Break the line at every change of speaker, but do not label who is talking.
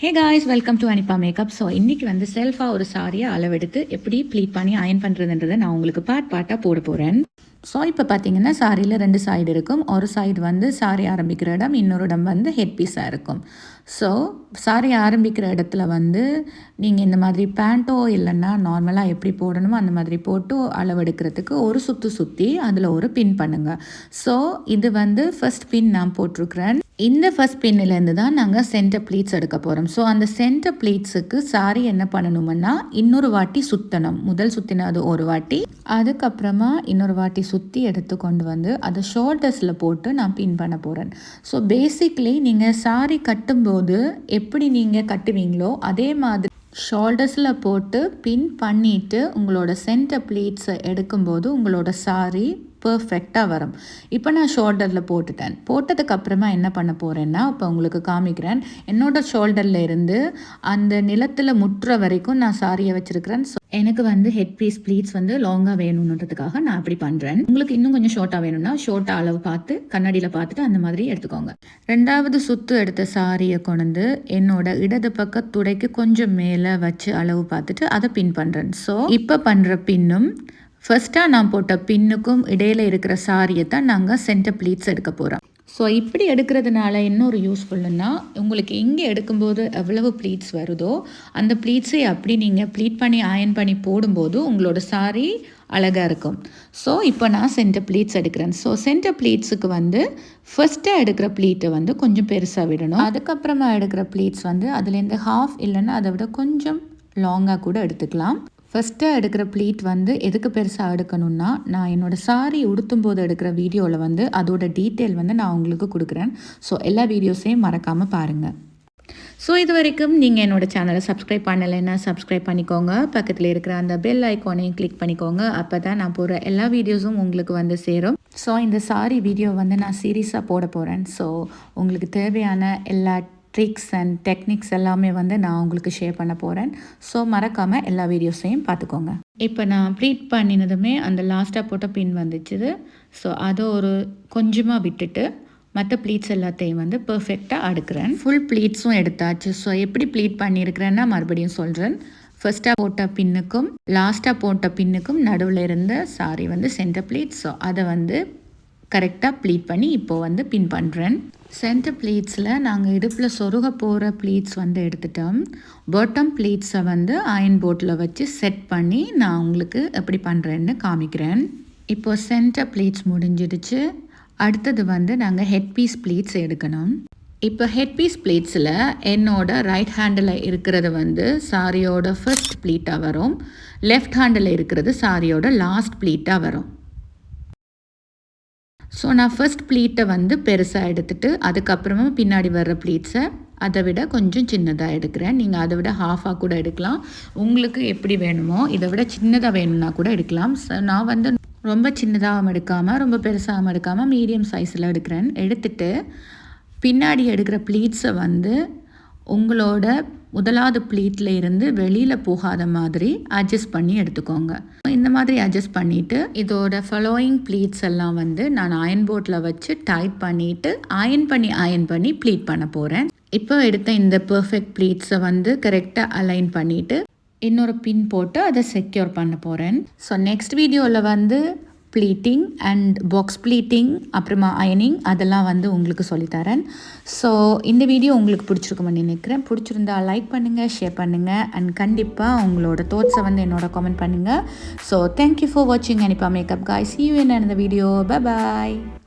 Hey guys, welcome to Anippa makeup. So இன்றைக்கி வந்து செல்ஃபாக ஒரு சாரியை அளவெடுத்து எப்படி ப்ளீட் பண்ணி அயன் பண்ணுறதுன்றதை நான் உங்களுக்கு பார்ட்டாக போட போகிறேன். ஸோ இப்போ பார்த்தீங்கன்னா சாரியில் 2 சைடு இருக்கும். ஒரு சைடு வந்து சாரி ஆரம்பிக்கிற இடம், இன்னொரு இடம் வந்து ஹெட் பீஸாக இருக்கும். ஸோ சாரி ஆரம்பிக்கிற இடத்துல வந்து நீங்கள் இந்த மாதிரி பேண்ட்டோ இல்லைன்னா நார்மலாக எப்படி போடணுமோ அந்த மாதிரி போட்டு அளவெடுக்கிறதுக்கு ஒரு சுற்றி அதில் ஒரு பின் பண்ணுங்கள். ஸோ இது வந்து ஃபர்ஸ்ட் பின் நான் போட்டிருக்கிறேன். இந்த ஃபர்ஸ்ட் பின்னிலேருந்து தான் நாங்கள் சென்டர் ப்ளீட்ஸ் எடுக்க போகிறோம். ஸோ அந்த சென்டர் ப்ளீட்ஸுக்கு சாரி என்ன பண்ணணும்னா இன்னொரு வாட்டி சுற்றணும். முதல் சுற்றினது ஒரு வாட்டி, அதுக்கப்புறமா இன்னொரு வாட்டி சுற்றி எடுத்து கொண்டு வந்து அதை ஷோல்டர்ஸில் போட்டு நான் பின் பண்ண போகிறேன். ஸோ பேசிக்லி நீங்கள் சாரி கட்டும்போது எப்படி நீங்கள் கட்டுவீங்களோ அதே மாதிரி ஷோல்டர்ஸில் போட்டு பின் பண்ணிவிட்டு உங்களோட சென்டர் ப்ளீட்ஸை எடுக்கும்போது உங்களோட சாரி பர்ஃபெக்டாக வரும். இப்போ நான் ஷோல்டரில் போட்டதுக்கப்புறமா என்ன பண்ண போகிறேன்னா இப்போ உங்களுக்கு காமிக்கிறேன். என்னோடய ஷோல்டரில் இருந்து அந்த நிலத்தில் முட்டுற வரைக்கும் நான் சாரியை வச்சுருக்கிறேன். ஸோ எனக்கு வந்து ஹெட் பீஸ் ப்ளீட்ஸ் வந்து லாங்காக வேணுன்றதுக்காக நான் அப்படி பண்ணுறேன். உங்களுக்கு இன்னும் கொஞ்சம் ஷார்ட்டாக வேணும்னா ஷார்ட்டாக அளவு பார்த்து கண்ணாடியில் பார்த்துட்டு அந்த மாதிரி எடுத்துக்கோங்க. 2வது சுற்று எடுத்த சாரியை கொண்டு என்னோட இடது பக்க துடைக்கு கொஞ்சம் மேலே வச்சு அளவு பார்த்துட்டு அதை பின் பண்ணுறேன். ஸோ இப்போ பண்ணுற பின்னும் ஃபர்ஸ்ட்டாக நான் போட்ட பின்னுக்கும் இடையில் இருக்கிற சாரியை தான் நாங்கள் சென்டர் ப்ளீட்ஸ் எடுக்க போகிறோம். ஸோ இப்படி எடுக்கிறதுனால இன்னொரு யூஸ்ஃபுல்லுன்னா உங்களுக்கு எங்கே எடுக்கும்போது எவ்வளவு ப்ளீட்ஸ் வருதோ அந்த ப்ளீட்ஸை அப்படி நீங்கள் ப்ளீட் பண்ணி அயன் பண்ணி போடும்போது உங்களோட சாரி அழகாக இருக்கும். ஸோ இப்போ நான் சென்டர் ப்ளீட்ஸ் எடுக்கிறேன். ஸோ சென்டர் ப்ளீட்ஸுக்கு வந்து ஃபஸ்ட்டாக எடுக்கிற ப்ளீட்டை வந்து கொஞ்சம் பெருசாக விடணும். அதுக்கப்புறமா எடுக்கிற ப்ளீட்ஸ் வந்து அதுலேருந்து ஹாஃப் இல்லைன்னா அதை விட கொஞ்சம் லாங்காக கூட எடுத்துக்கலாம். ஃபஸ்ட்டாக எடுக்கிற ப்ளீட் வந்து எதுக்கு பெருசாக எடுக்கணும்னா நான் என்னோடய சாரி உடுத்தும் போது எடுக்கிற வீடியோவில் வந்து அதோட டீட்டெயில் வந்து நான் உங்களுக்கு கொடுக்குறேன். ஸோ எல்லா வீடியோஸையும் மறக்காமல் பாருங்கள். ஸோ இது வரைக்கும் நீங்கள் என்னோடய சேனலை சப்ஸ்கிரைப் பண்ணலைன்னா சப்ஸ்கிரைப் பண்ணிக்கோங்க. பக்கத்தில் இருக்கிற அந்த பெல் ஐக்கானையும் கிளிக் பண்ணிக்கோங்க. அப்போ தான் நான் போடுற எல்லா வீடியோஸும் உங்களுக்கு வந்து சேரும். ஸோ இந்த சாரி வீடியோ வந்து நான் சீரியஸாக போட போகிறேன். ஸோ உங்களுக்கு தேவையான எல்லா ட்ரிக்ஸ் அண்ட் டெக்னிக்ஸ் எல்லாமே வந்து நான் உங்களுக்கு ஷேர் பண்ண போகிறேன். ஸோ மறக்காமல் எல்லா வீடியோஸையும் பார்த்துக்கோங்க. இப்போ நான் ப்ளீட் பண்ணினதுமே அந்த லாஸ்ட்டாக போட்ட பின் வந்துச்சுது. ஸோ அதை ஒரு கொஞ்சமாக விட்டுட்டு மற்ற ப்ளீட்ஸ் எல்லாத்தையும் வந்து பர்ஃபெக்டாக அடுக்கிறேன். ஃபுல் ப்ளீட்ஸும் எடுத்தாச்சு. ஸோ எப்படி ப்ளீட் பண்ணியிருக்கிறேன்னா மறுபடியும் சொல்கிறேன். ஃபர்ஸ்ட்டாக போட்ட பின்னுக்கும் லாஸ்ட்டாக போட்ட பின்னுக்கும் நடுவில் இருந்த சாரி வந்து சென்டர் ப்ளீட். ஸோ அதை வந்து கரெக்டாக ப்ளீட் பண்ணி இப்போது வந்து பின் பண்ணுறேன். சென்டர் ப்ளீட்ஸில் நாங்கள் இடுப்பில் சொருக போகிற ப்ளீட்ஸ் வந்து எடுத்துட்டோம். பாட்டம் ப்ளீட்ஸை வந்து அயன் போர்ட்டில் வச்சு செட் பண்ணி நான் உங்களுக்கு எப்படி பண்ணுறேன்னு காமிக்கிறேன். இப்போது சென்டர் ப்ளீட்ஸ் முடிஞ்சிடுச்சு. அடுத்தது வந்து நாங்கள் ஹெட் பீஸ் ப்ளீட்ஸ் எடுக்கணும். இப்போ ஹெட் பீஸ் ப்ளீட்ஸில் என்னோட ரைட் ஹேண்டில் இருக்கிறது வந்து சாரியோட ஃபர்ஸ்ட் ப்ளீட்டாக வரும். லெஃப்ட் ஹேண்டில் இருக்கிறது சாரியோட லாஸ்ட் ப்ளீட்டாக வரும். ஸோ நான் ஃபர்ஸ்ட் ப்ளீட்டை வந்து பெருசாக எடுத்துகிட்டு அதுக்கப்புறமா பின்னாடி வர்ற ப்ளீட்ஸை அதை விட கொஞ்சம் சின்னதாக எடுக்கிறேன். நீங்கள் அதை விட ஹாஃபாக கூட எடுக்கலாம். உங்களுக்கு எப்படி வேணுமோ இதை விட சின்னதாக வேணும்னா கூட எடுக்கலாம். நான் வந்து ரொம்ப சின்னதாகவும் எடுக்காமல் ரொம்ப பெருசாகவும் எடுக்காமல் மீடியம் சைஸில் எடுக்கிறேன். எடுத்துகிட்டு பின்னாடி எடுக்கிற ப்ளீட்ஸை வந்து உங்களோட முதலாவது ப்ளீட்டில் இருந்து வெளியில் போகாத மாதிரி அட்ஜஸ்ட் பண்ணி எடுத்துக்கோங்க. இந்த மாதிரி அட்ஜஸ்ட் பண்ணிவிட்டு இதோட ஃபாலோயிங் ப்ளீட்ஸ் எல்லாம் வந்து நான் அயன் போர்ட்டில் வச்சு டைட் பண்ணிவிட்டு அயன் பண்ணி ப்ளீட் பண்ண போகிறேன். இப்போ எடுத்த இந்த பர்ஃபெக்ட் ப்ளீட்ஸை வந்து கரெக்டாக அலைன் பண்ணிவிட்டு இன்னொரு பின் போட்டு அதை செக்யூர் பண்ண போகிறேன். ஸோ நெக்ஸ்ட் வீடியோவில் வந்து ப்ளீட்டிங் அண்ட் பாக்ஸ் ப்ளீட்டிங் அப்புறமா அயனிங் அதெல்லாம் வந்து உங்களுக்கு சொல்லித்தரேன். ஸோ இந்த வீடியோ உங்களுக்கு பிடிச்சிருக்குமென்னு நினைக்கிறேன். பிடிச்சிருந்தா லைக் பண்ணுங்கள், ஷேர் பண்ணுங்கள் அண்ட் கண்டிப்பாக உங்களோட தாட்ஸை வந்து என்னோட கமெண்ட் பண்ணுங்கள். ஸோ தேங்க்யூ ஃபார் வாட்சிங் Anippa makeup guys. See you in another video. Bye bye.